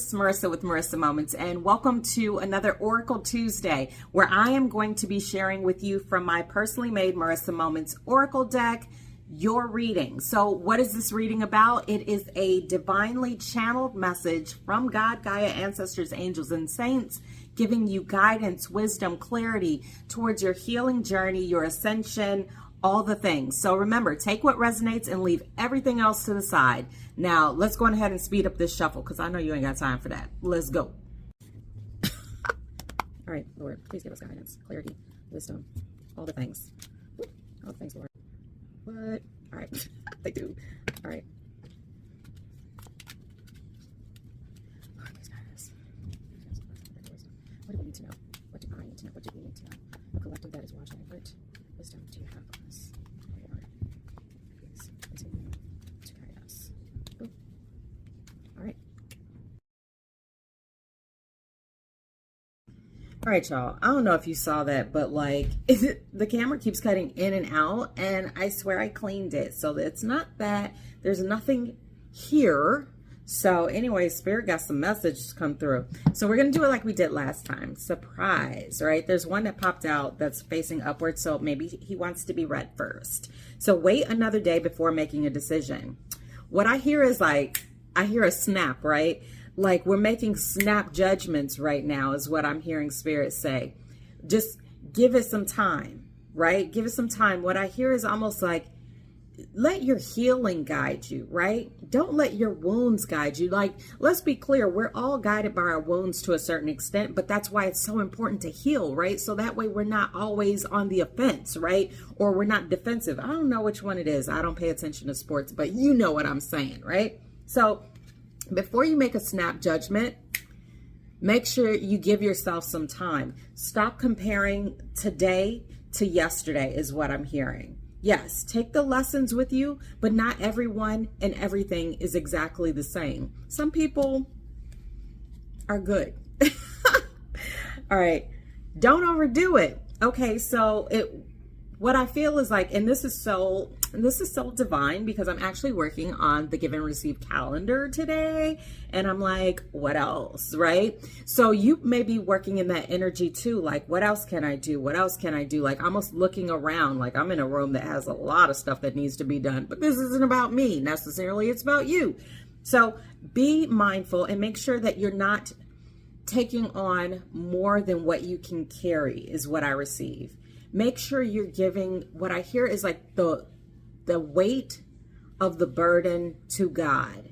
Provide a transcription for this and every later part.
is Marissa with Marissa Moments, and welcome to another Oracle Tuesday, where I am going to be sharing with you from my personally made Marissa Moments Oracle deck your reading. So what is this reading about? It is a divinely channeled message from God, Gaia, ancestors, angels, and saints, giving you guidance, wisdom, clarity towards your healing journey, your ascension, all the things. So remember, take what resonates and leave everything else to the side. Now, let's go ahead and speed up this shuffle because I know you ain't got time for that. Let's go. All right, Lord, please give us guidance, clarity, wisdom, all the things. All the things, Lord. What? All right, they do. All right. Lord, please guide us. What do we need to know? What do I need to know? What do we need to know? The collective that is watching. What wisdom do you have for us? Lord, please continue to guide us. Ooh. All right. All right, y'all. I don't know if you saw that, but like, the camera keeps cutting in and out, and I swear I cleaned it. So it's not that there's nothing here. So anyway, Spirit got some messages come through. So we're going to do it like we did last time. Surprise, right? There's one that popped out that's facing upward. So maybe he wants to be read first. So wait another day before making a decision. What I hear is like, I hear a snap, right? Like we're making snap judgments right now is what I'm hearing Spirit say. Just give it some time, right? Give it some time. What I hear is almost like, let your healing guide you, right? Don't let your wounds guide you. Like, let's be clear, we're all guided by our wounds to a certain extent, but that's why it's so important to heal, right? So that way we're not always on the offense, right? Or we're not defensive. I don't know which one it is. I don't pay attention to sports, but you know what I'm saying, right? So before you make a snap judgment, make sure you give yourself some time. Stop comparing today to yesterday is what I'm hearing. Yes, take the lessons with you, but not everyone and everything is exactly the same. Some people are good. All right. Don't overdo it. Okay, so what I feel is like, and this is so divine because I'm actually working on the Give and Receive calendar today. And I'm like, what else, right? So you may be working in that energy too. Like, what else can I do? What else can I do? Like almost looking around, like I'm in a room that has a lot of stuff that needs to be done, but this isn't about me necessarily. It's about you. So be mindful and make sure that you're not taking on more than what you can carry is what I receive. Make sure you're giving, what I hear is like the weight of the burden to God.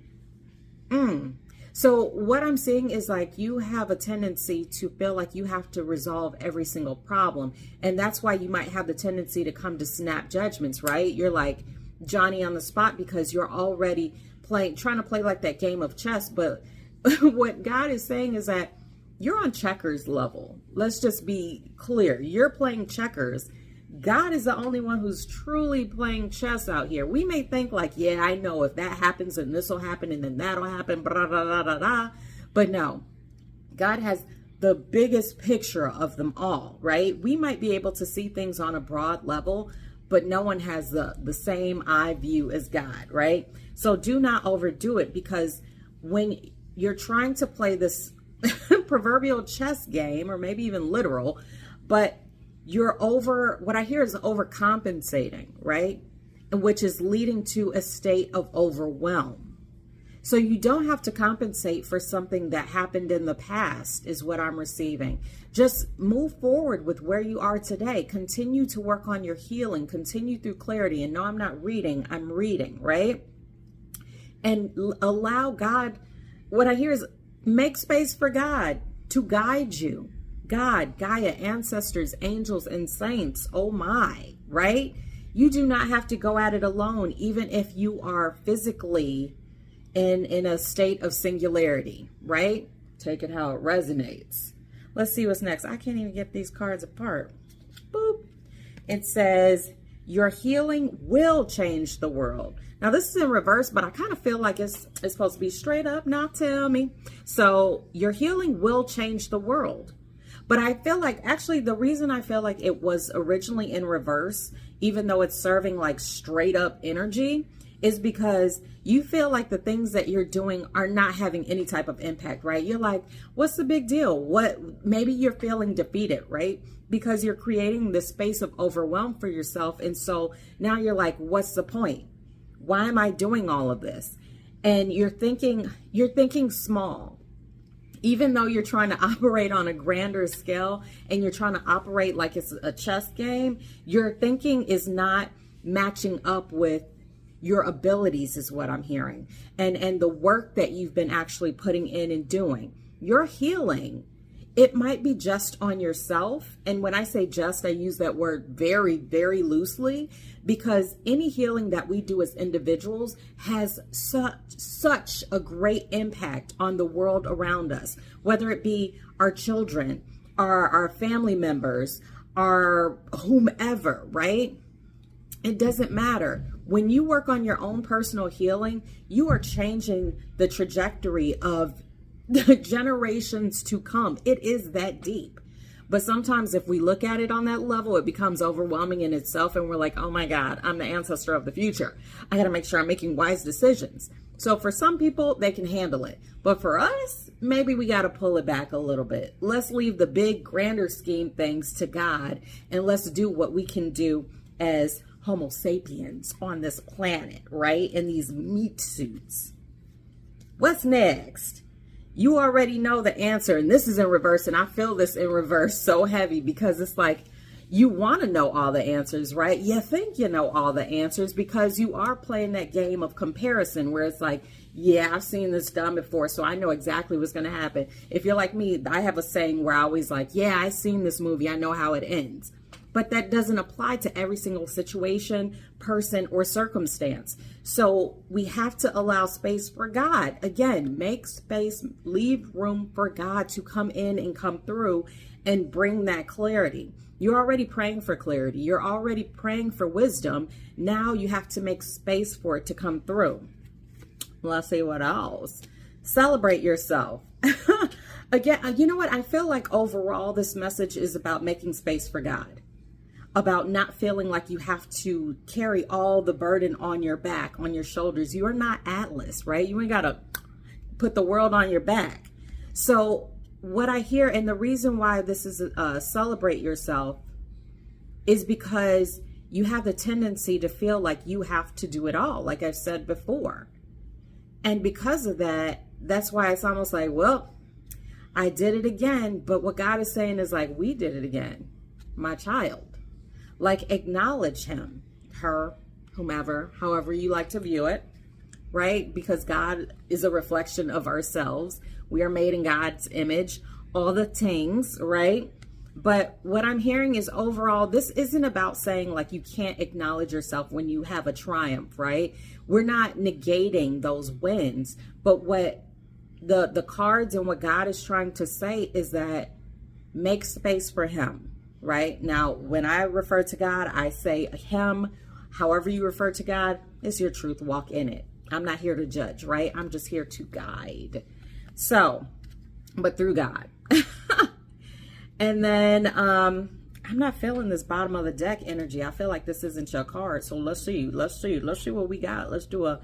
So what I'm seeing is like you have a tendency to feel like you have to resolve every single problem. And that's why you might have the tendency to come to snap judgments, right? You're like Johnny on the spot because you're already trying to play like that game of chess. But what God is saying is that you're on checkers level. Let's just be clear. You're playing checkers. God is the only one who's truly playing chess out here. We may think like, yeah, I know if that happens and this will happen and then that'll happen, blah, blah, blah, blah, blah. But no, God has the biggest picture of them all, right? We might be able to see things on a broad level, but no one has the same eye view as God, right? So do not overdo it, because when you're trying to play this proverbial chess game, or maybe even literal, but what I hear is overcompensating, right? Which is leading to a state of overwhelm. So you don't have to compensate for something that happened in the past is what I'm receiving. Just move forward with where you are today. Continue to work on your healing, continue through clarity. And no, I'm not reading, I'm reading, right? And allow God, what I hear is make space for God to guide you. God, Gaia, ancestors, angels, and saints. Oh my, right? You do not have to go at it alone, even if you are physically in a state of singularity, right? Take it how it resonates. Let's see what's next. I can't even get these cards apart. Boop. It says, your healing will change the world. Now this is in reverse, but I kind of feel like it's supposed to be straight up. Now tell me. So your healing will change the world. But I feel like, actually, the reason I feel like it was originally in reverse, even though it's serving like straight up energy, is because you feel like the things that you're doing are not having any type of impact, right? You're like, what's the big deal? Maybe you're feeling defeated, right? Because you're creating this space of overwhelm for yourself. And so now you're like, what's the point? Why am I doing all of this? And you're thinking small. Even though you're trying to operate on a grander scale and you're trying to operate like it's a chess game, your thinking is not matching up with your abilities, is what I'm hearing. And the work that you've been actually putting in and doing. Your healing, it might be just on yourself. And when I say just, I use that word very, very loosely, because any healing that we do as individuals has such a great impact on the world around us, whether it be our children, our family members, our whomever, right? It doesn't matter. When you work on your own personal healing, you are changing the trajectory of the generations to come. It is that deep. But sometimes if we look at it on that level, it becomes overwhelming in itself. And we're like, oh my God, I'm the ancestor of the future. I got to make sure I'm making wise decisions. So for some people, they can handle it. But for us, maybe we got to pull it back a little bit. Let's leave the big, grander scheme things to God. And let's do what we can do as Homo sapiens on this planet, right? In these meat suits. What's next? You already know the answer, and this is in reverse, and I feel this in reverse so heavy because it's like you want to know all the answers, right? You think you know all the answers because you are playing that game of comparison where it's like, yeah, I've seen this done before, so I know exactly what's going to happen. If you're like me, I have a saying where I always like, yeah, I've seen this movie, I know how it ends. But that doesn't apply to every single situation, person, or circumstance. So we have to allow space for God. Again, make space, leave room for God to come in and come through and bring that clarity. You're already praying for clarity. You're already praying for wisdom. Now you have to make space for it to come through. Let's see what else. Celebrate yourself. Again, you know what? I feel like overall this message is about making space for God. About not feeling like you have to carry all the burden on your back, on your shoulders. You are not Atlas, right? You ain't got to put the world on your back. So what I hear, and the reason why this is celebrate yourself, is because you have the tendency to feel like you have to do it all, like I've said before. And because of that, that's why it's almost like, well, I did it again. But what God is saying is like, we did it again, my child. Like, acknowledge him, her, whomever, however you like to view it, right? Because God is a reflection of ourselves. We are made in God's image, all the things, right? But what I'm hearing is overall, this isn't about saying like you can't acknowledge yourself when you have a triumph, right? We're not negating those wins. But what the cards and what God is trying to say is that make space for him. Right now, when I refer to God, I say him. However you refer to God, it's your truth. Walk in it. I'm not here to judge, right? I'm just here to guide. So, but through God. And then I'm not feeling this bottom of the deck energy. I feel like this isn't your card. So let's see what we got. Let's do a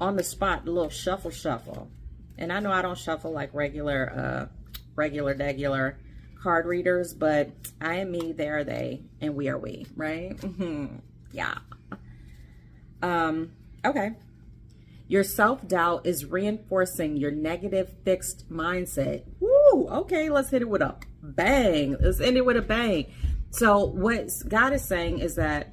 on the spot, a little shuffle. And I know I don't shuffle like regular card readers, but I am me, they are they, and we are we, right? Yeah. Okay. Your self-doubt is reinforcing your negative fixed mindset. Woo! Okay, let's hit it with a bang. Let's end it with a bang. So what God is saying is that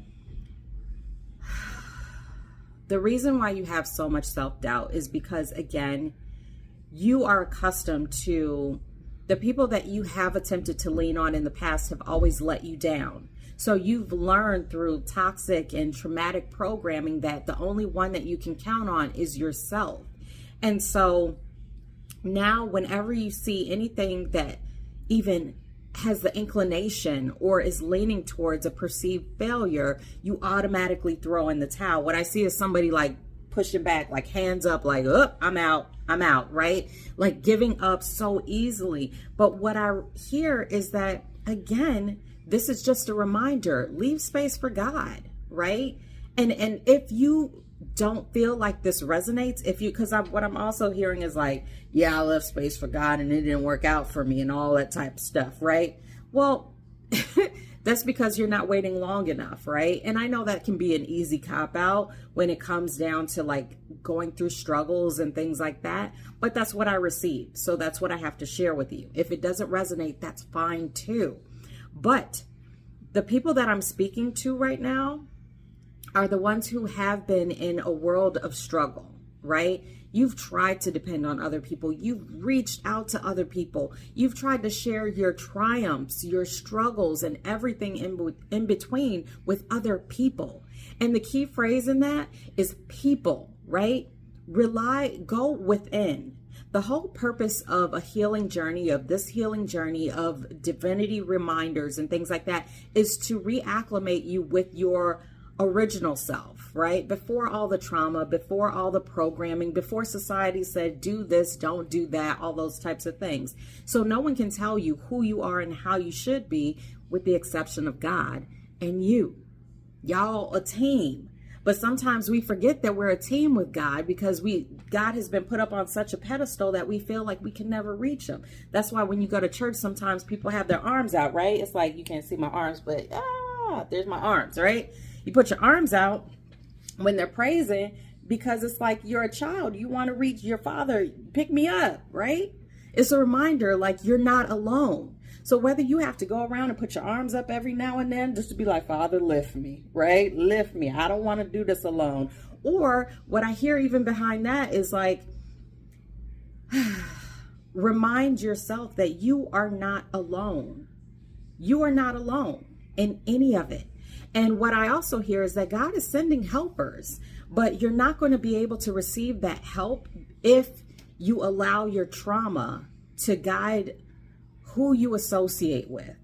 the reason why you have so much self-doubt is because, again, you are accustomed to the people that you have attempted to lean on in the past have always let you down. So you've learned through toxic and traumatic programming that the only one that you can count on is yourself. And so now whenever you see anything that even has the inclination or is leaning towards a perceived failure, you automatically throw in the towel. What I see is somebody like pushing back, like hands up, like, oh, I'm out, right? Like giving up so easily. But what I hear is that, again, this is just a reminder, leave space for God, right? And if you don't feel like this resonates, because what I'm also hearing is like, yeah, I left space for God and it didn't work out for me and all that type of stuff, right? Well, that's because you're not waiting long enough, right? And I know that can be an easy cop out when it comes down to like going through struggles and things like that, but that's what I received. So that's what I have to share with you. If it doesn't resonate, that's fine too. But the people that I'm speaking to right now are the ones who have been in a world of struggle, right? You've tried to depend on other people. You've reached out to other people. You've tried to share your triumphs, your struggles, and everything in between with other people. And the key phrase in that is people, right? Go within. The whole purpose of a healing journey, of this healing journey of divinity reminders and things like that, is to reacclimate you with your original self, right? Before all the trauma, before all the programming, before society said, do this, don't do that, all those types of things. So no one can tell you who you are and how you should be, with the exception of God and you. Y'all a team. But sometimes we forget that we're a team with God, because God has been put up on such a pedestal that we feel like we can never reach him. That's why when you go to church, sometimes people have their arms out, right? It's like, you can't see my arms, but there's my arms, right? You put your arms out when they're praising, because it's like you're a child. You want to reach your father, pick me up, right? It's a reminder, like, you're not alone. So whether you have to go around and put your arms up every now and then just to be like, Father, lift me, right? Lift me. I don't want to do this alone. Or what I hear even behind that is like, remind yourself that you are not alone. You are not alone in any of it. And what I also hear is that God is sending helpers, but you're not going to be able to receive that help if you allow your trauma to guide who you associate with.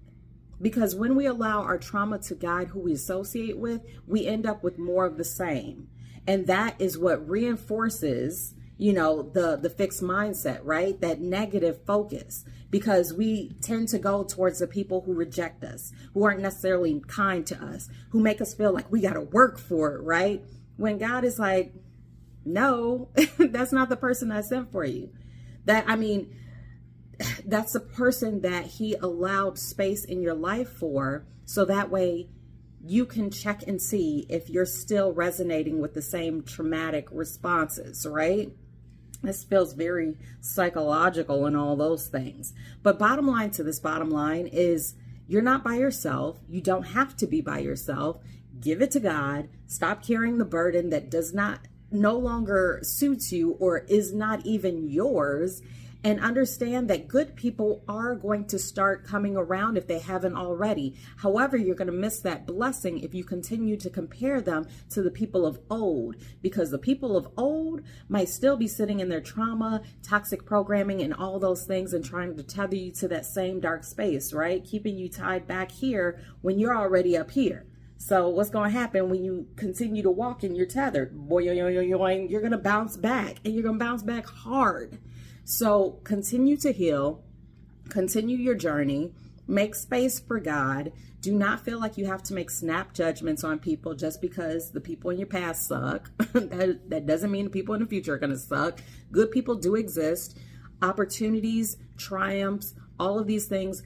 Because when we allow our trauma to guide who we associate with, we end up with more of the same. And that is what reinforces, the fixed mindset, right? That negative focus, because we tend to go towards the people who reject us, who aren't necessarily kind to us, who make us feel like we got to work for it, right? When God is like, no, that's not the person I sent for you. That's the person that he allowed space in your life for, so that way you can check and see if you're still resonating with the same traumatic responses, right? This feels very psychological and all those things. But bottom line is, you're not by yourself. You don't have to be by yourself. Give it to God. Stop carrying the burden that no longer suits you or is not even yours. And understand that good people are going to start coming around if they haven't already. However, you're going to miss that blessing if you continue to compare them to the people of old, because the people of old might still be sitting in their trauma, toxic programming, and all those things, and trying to tether you to that same dark space, right? Keeping you tied back here when you're already up here. So what's going to happen when you continue to walk and you're tethered? You're going to bounce back, and you're going to bounce back hard. So continue to heal, continue your journey, make space for God. Do not feel like you have to make snap judgments on people just because the people in your past suck. that doesn't mean the people in the future are going to suck. Good people do exist. Opportunities, triumphs, all of these things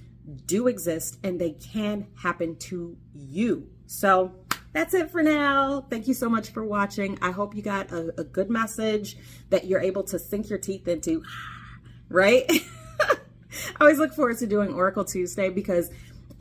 do exist, and they can happen to you. So that's it for now. Thank you so much for watching. I hope you got a good message that you're able to sink your teeth into, right? I always look forward to doing Oracle Tuesday, because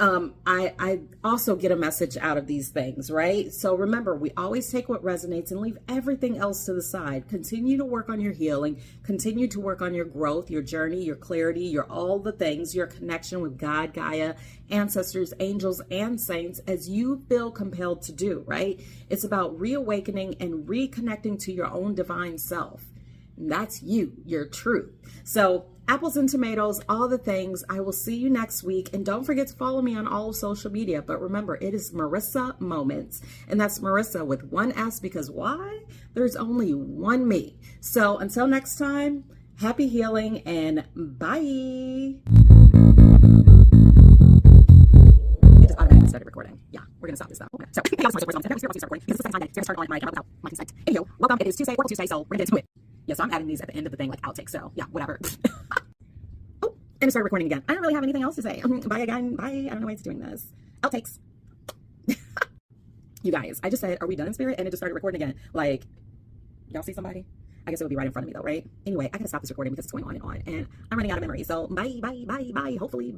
I also get a message out of these things, right? So remember, we always take what resonates and leave everything else to the side. Continue to work on your healing. Continue to work on your growth, your journey, your clarity, your all the things, your connection with God, Gaia, ancestors, angels, and saints, as you feel compelled to do, right? It's about reawakening and reconnecting to your own divine self. And that's you, your truth. So apples and tomatoes, all the things. I will see you next week. And don't forget to follow me on all of social media. But remember, it is Marissa Moments. And that's Marissa with one S, because why? There's only one me. So until next time, happy healing and bye. It just automatically started recording. Yeah. we're gonna stop this though. So, hey, I was start recording because this is the second time that Sarah started on my account without my consent. Anywho, welcome. It is Tuesday, Oracle Tuesday, so we're gonna get into it. Yeah, so I'm adding these at the end of the thing, like outtakes. So yeah, whatever. Oh, and it started recording again. I don't really have anything else to say. Bye again. Bye. I don't know why it's doing this. Outtakes. You guys, I just said, are we done in spirit? And it just started recording again. Like, y'all see somebody? I guess it would be right in front of me though, right? Anyway, I gotta stop this recording because it's going on, and I'm running out of memory. So bye, bye, bye, bye. Hopefully.